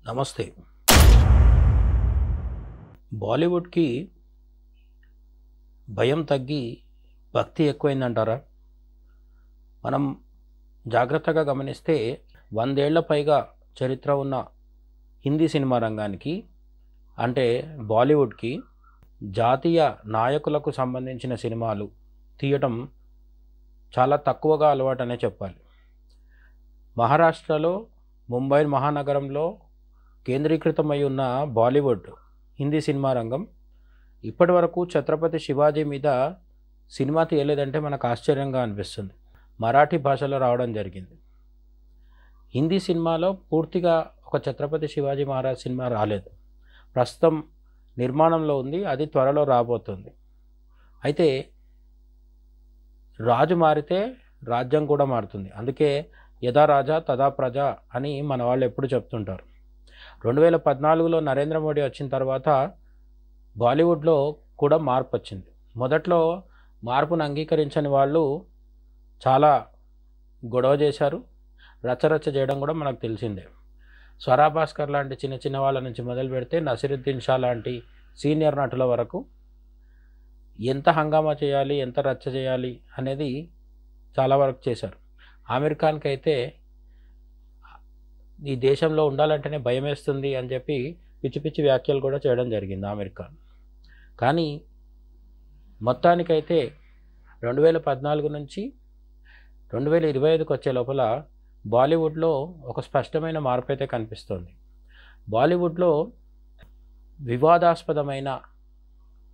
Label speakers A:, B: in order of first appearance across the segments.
A: నమస్తే. బాలీవుడ్‌కి భయం తగ్గి భక్తి ఎక్కువైందంటారా? మనం జాగ్రత్తగా గమనిస్తే 100 ఏళ్ల పైగా చరిత్ర ఉన్న హిందీ సినిమా రంగానికి అంటే బాలీవుడ్‌కి జాతీయ నాయకులకు సంబంధించిన సినిమాలు తీయటం చాలా తక్కువగా అలవాటనే చెప్పాలి. మహారాష్ట్రలో ముంబై మహానగరంలో కేంద్రీకృతమై ఉన్న బాలీవుడ్ హిందీ సినిమా రంగం ఇప్పటివరకు ఛత్రపతి శివాజీ మీద సినిమా తీయలేదంటే మనకు ఆశ్చర్యంగా అనిపిస్తుంది. మరాఠీ భాషలో రావడం జరిగింది. హిందీ సినిమాలో పూర్తిగా ఒక ఛత్రపతి శివాజీ మహారాజ్ సినిమా రాలేదు. ప్రస్తుతం నిర్మాణంలో ఉంది, అది త్వరలో రాబోతుంది. అయితే రాజు మారితే రాజ్యం కూడా మారుతుంది. అందుకే యథా రాజా తదా ప్రజ అని మన వాళ్ళు ఎప్పుడు చెప్తుంటారు. 2014లో నరేంద్ర మోడీ వచ్చిన తర్వాత బాలీవుడ్లో కూడా మార్పు వచ్చింది. మొదట్లో మార్పును అంగీకరించని వాళ్ళు చాలా గొడవ చేశారు, రచ్చరచ్చ చేయడం కూడా మనకు తెలిసిందే. స్వరా భాస్కర్ లాంటి చిన్న చిన్న వాళ్ళ నుంచి మొదలు పెడితే నసిరుద్దీన్ షా లాంటి సీనియర్ నటుల వరకు ఎంత హంగామా చేయాలి, ఎంత రచ్చ చేయాలి అనేది చాలా వరకు చేశారు. ఆమిర్ ఖాన్కి అయితే ఈ దేశంలో ఉండాలంటేనే భయం వేస్తుంది అని చెప్పి పిచ్చి పిచ్చి వ్యాఖ్యలు కూడా చేయడం జరిగింది ఆమిర్ ఖాన్. కానీ మొత్తానికైతే 2014 నుంచి 2025కి వచ్చే లోపల బాలీవుడ్లో ఒక స్పష్టమైన మార్పు అయితే కనిపిస్తోంది. బాలీవుడ్లో వివాదాస్పదమైన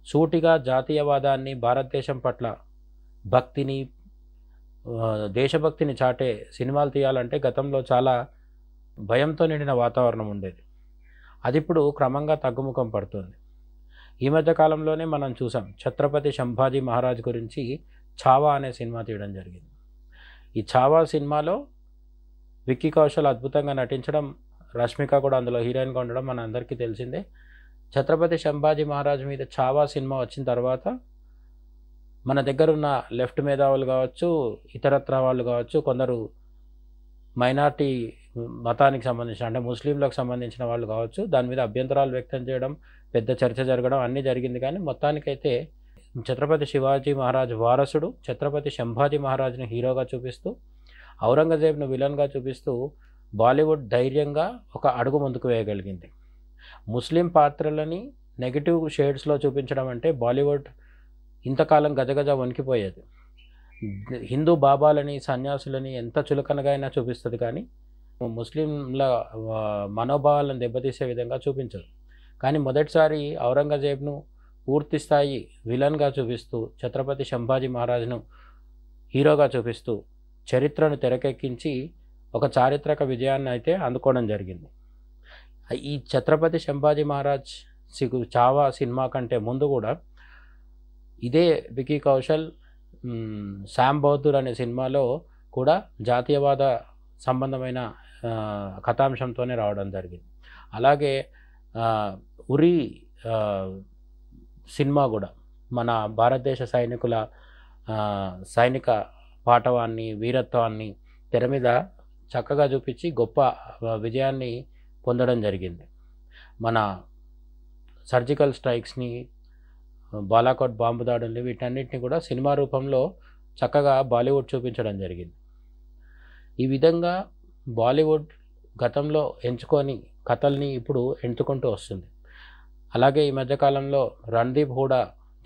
A: సూటిగా జాతీయవాదాన్ని, భారతదేశం పట్ల భక్తిని, దేశభక్తిని చాటే సినిమాలు తీయాలంటే గతంలో చాలా భయంతో నిండిన వాతావరణం ఉండేది. అది ఇప్పుడు క్రమంగా తగ్గుముఖం పడుతుంది. ఈ మధ్య కాలంలోనే మనం చూసాం, ఛత్రపతి సంభాజీ మహారాజ్ గురించి ఛావా అనే సినిమా తీయడం జరిగింది. ఈ ఛావా సినిమాలో విక్కీ కౌశల్ అద్భుతంగా నటించడం, రష్మిక కూడా అందులో హీరోయిన్గా ఉండడం మన అందరికీ తెలిసిందే. ఛత్రపతి సంభాజీ మహారాజ్ మీద ఛావా సినిమా వచ్చిన తర్వాత మన దగ్గర ఉన్న లెఫ్ట్ మేధావులు కావచ్చు, ఇతరత్ర వాళ్ళు కావచ్చు, కొందరు మైనార్టీ మతానికి సంబంధించిన అంటే ముస్లింలకు సంబంధించిన వాళ్ళు కావచ్చు, దాని మీద అభ్యంతరాలు వ్యక్తం చేయడం, పెద్ద చర్చ జరగడం అన్నీ జరిగింది. కానీ మొత్తానికైతే ఛత్రపతి శివాజీ మహారాజ్ వారసుడు ఛత్రపతి సంభాజీ మహారాజ్ని హీరోగా చూపిస్తూ, ఔరంగజేబ్ను విలన్గా చూపిస్తూ బాలీవుడ్ ధైర్యంగా ఒక అడుగు ముందుకు వేయగలిగింది. ముస్లిం పాత్రలని నెగిటివ్ షేడ్స్లో చూపించడం అంటే బాలీవుడ్ ఇంతకాలం గజగజ వణికిపోయేది. హిందూ బాబాలని, సన్యాసులని ఎంత చులకనగా అయినా చూపిస్తుంది, కానీ ముస్లింల మనోభావాలను దెబ్బతీసే విధంగా చూపించదు. కానీ మొదటిసారి ఔరంగజేబ్ను పూర్తి స్థాయి విలన్గా చూపిస్తూ, ఛత్రపతి సంభాజీ మహారాజ్ను హీరోగా చూపిస్తూ చరిత్రను తెరకెక్కించి ఒక చారిత్రక విజయాన్ని అయితే అందుకోవడం జరిగింది. ఈ ఛత్రపతి సంభాజీ మహారాజ్ ఛావా సినిమా కంటే ముందు కూడా ఇదే విక్కీ కౌశల్ శామ్ బహదూర్ అనే సినిమాలో కూడా జాతీయవాద సంబంధమైన కథాంశంతోనే రావడం జరిగింది. అలాగే ఉరి సినిమా కూడా మన భారతదేశ సైనికుల సైనిక పాటవాన్ని, వీరత్వాన్ని తెర మీద చక్కగా చూపించి గొప్ప విజయాన్ని పొందడం జరిగింది. మన సర్జికల్ స్ట్రైక్స్ని, బాలాకోట్ బాంబు దాడుల్ని, వీటన్నిటిని కూడా సినిమా రూపంలో చక్కగా బాలీవుడ్ చూపించడం జరిగింది. ఈ విధంగా బాలీవుడ్ గతంలో ఎంచుకొని కథల్ని ఇప్పుడు ఎంచుకుంటూ వస్తుంది. అలాగే ఈ మధ్యకాలంలో రణ్దీప్ హూడా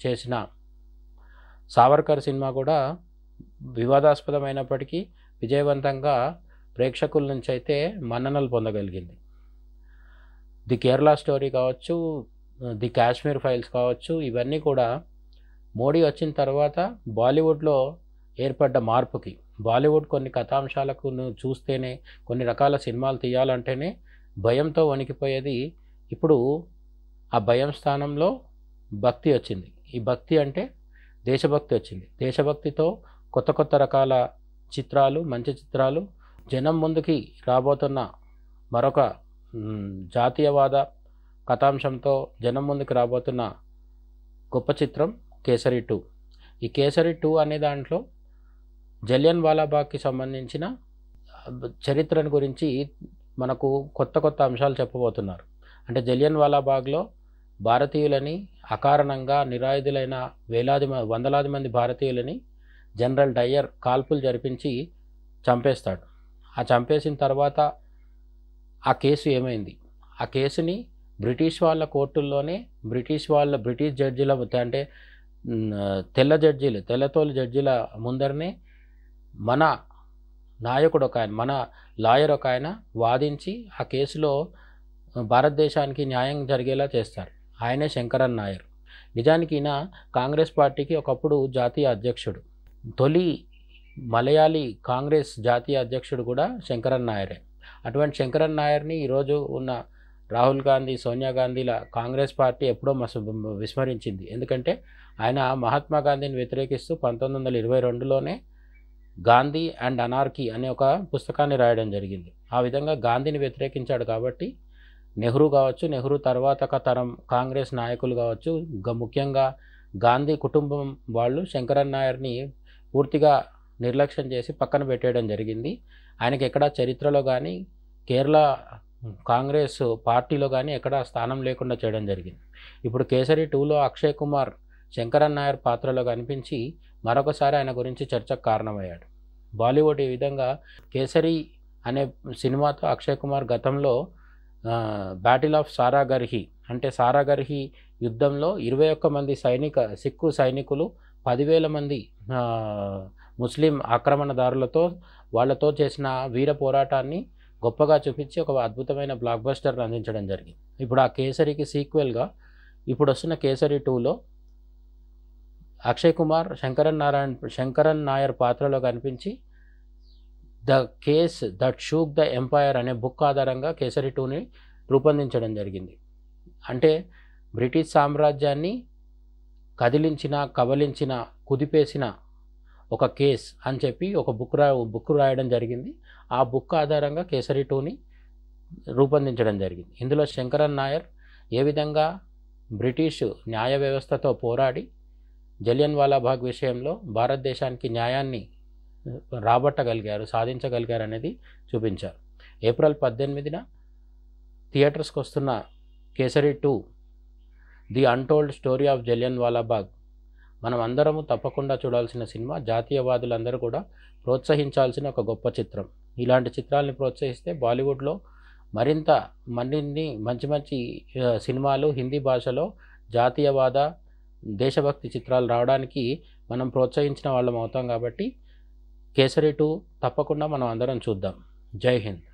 A: చేసిన సావర్కర్ సినిమా కూడా వివాదాస్పదమైనప్పటికీ విజయవంతంగా ప్రేక్షకుల నుంచి అయితే మన్ననలు పొందగలిగింది. ది కేరళ స్టోరీ కావచ్చు, ది కాశ్మీర్ ఫైల్స్ కావచ్చు, ఇవన్నీ కూడా మోడీ వచ్చిన తర్వాత బాలీవుడ్లో ఏర్పడ్డ మార్పుకి, బాలీవుడ్ కొన్ని కథాంశాలకు చూస్తేనే, కొన్ని రకాల సినిమాలు తీయాలంటేనే భయంతో వణికిపోయేది. ఇప్పుడు ఆ భయం స్థానంలో భక్తి వచ్చింది. ఈ భక్తి అంటే దేశభక్తి వచ్చింది. దేశభక్తితో కొత్త కొత్త రకాల చిత్రాలు, మంచి చిత్రాలు, జనం ముందుకి రాబోతున్న మరొక జాతీయవాద కథాంశంతో జనం ముందుకు రాబోతున్న గొప్ప చిత్రం కేసరి 2. ఈ కేసరి 2 అనే దాంట్లో జలియన్ వాలాబాగ్కి సంబంధించిన చరిత్రను గురించి మనకు కొత్త కొత్త అంశాలు చెప్పబోతున్నారు. అంటే జలియన్ వాలాబాగ్లో భారతీయులని అకారణంగా నిరాయుధులైన వందలాది మంది భారతీయులని జనరల్ డయ్యర్ కాల్పులు జరిపించి చంపేస్తాడు. ఆ చంపేసిన తర్వాత ఆ కేసు ఏమైంది? ఆ కేసుని బ్రిటిష్ వాళ్ళ కోర్టుల్లోనే బ్రిటిష్ జడ్జిల అంటే తెల్లతోలు జడ్జిల ముందరనే మన నాయకుడు ఒక ఆయన, మన లాయర్ ఒక ఆయన వాదించి ఆ కేసులో భారతదేశానికి న్యాయం జరిగేలా చేస్తారు. ఆయనే శంకరన్ నాయర్. నిజానికి ఈయన కాంగ్రెస్ పార్టీకి ఒకప్పుడు జాతీయ అధ్యక్షుడు. తొలి మలయాళీ కాంగ్రెస్ జాతీయ అధ్యక్షుడు కూడా శంకరన్ నాయరే. అటువంటి శంకరన్ నాయర్ని ఈరోజు ఉన్న రాహుల్ గాంధీ, సోనియా గాంధీల కాంగ్రెస్ పార్టీ ఎప్పుడో విస్మరించింది. ఎందుకంటే ఆయన మహాత్మా గాంధీని వ్యతిరేకిస్తూ 1922లోనే గాంధీ అండ్ అనార్కీ అనే ఒక పుస్తకాన్ని రాయడం జరిగింది. ఆ విధంగా గాంధీని వ్యతిరేకించాడు కాబట్టి నెహ్రూ కావచ్చు, నెహ్రూ తర్వాత తరం కాంగ్రెస్ నాయకులు కావచ్చు, ముఖ్యంగా గాంధీ కుటుంబం వాళ్ళు శంకరన్ నాయర్ని పూర్తిగా నిర్లక్ష్యం చేసి పక్కన పెట్టేయడం జరిగింది. ఆయనకి ఎక్కడా చరిత్రలో కానీ కేరళ కాంగ్రెస్ పార్టీలో కానీ ఎక్కడా స్థానం లేకుండా చేయడం జరిగింది. ఇప్పుడు కేసరి 2లో అక్షయ్ కుమార్ శంకరన్ నాయర్ పాత్రలో కనిపించి మరొకసారి ఆయన గురించి చర్చకు కారణమయ్యాడు. బాలీవుడ్ ఈ విధంగా కేసరి అనే సినిమాతో అక్షయ్ కుమార్ గతంలో బ్యాటిల్ ఆఫ్ సారాగర్హి అంటే సారాగర్హి యుద్ధంలో 21 మంది సిక్కు సైనికులు 10,000 మంది ముస్లిం ఆక్రమణదారులతో వాళ్ళతో చేసిన వీర పోరాటాన్ని గొప్పగా చూపించి ఒక అద్భుతమైన బ్లాక్ బస్టర్ని అందించడం జరిగింది. ఇప్పుడు ఆ కేసరికి సీక్వెల్గా ఇప్పుడు వస్తున్న కేసరి 2లో అక్షయ్ కుమార్ శంకరన్ నాయర్ పాత్రలో కనిపించి the case that shook the umpire అనే బుక్ ఆధారంగా కేసరి 2ని రూపొందించడం జరిగింది. అంటే బ్రిటిష్ సామ్రాజ్యాన్ని కబలించిన కుదిపేసిన ఒక కేస్ అని చెప్పి ఒక బుక్ రాయడం జరిగింది. ఆ బుక్ ఆధారంగా కేసరి 2ని రూపొందించడం జరిగింది. ఇందులో శంకరన్ నాయర్ ఏ విధంగా బ్రిటిష్ న్యాయ వ్యవస్థతో పోరాడి జలియన్ వాలాబాగ్ విషయంలో భారతదేశానికి న్యాయాన్ని సాధించగలిగారు అనేది చూపించారు. ఏప్రిల్ 18న థియేటర్స్కి వస్తున్న Kesari 2 the untold story of Jallian Walabagh మనం అందరము తప్పకుండా చూడాల్సిన సినిమా. జాతీయవాదులందరూ కూడా ప్రోత్సహించాల్సిన ఒక గొప్ప చిత్రం. ఇలాంటి చిత్రాలని ప్రోత్సహిస్తే బాలీవుడ్లో మరిన్ని మంచి సినిమాలు హిందీ భాషలో జాతీయవాద దేశభక్తి చిత్రాలు రావడానికి మనం ప్రోత్సహించిన వాళ్ళం అవుతాం. కాబట్టి కేసరి 2 తప్పకుండా మనం అందరం చూద్దాం. జై హింద్.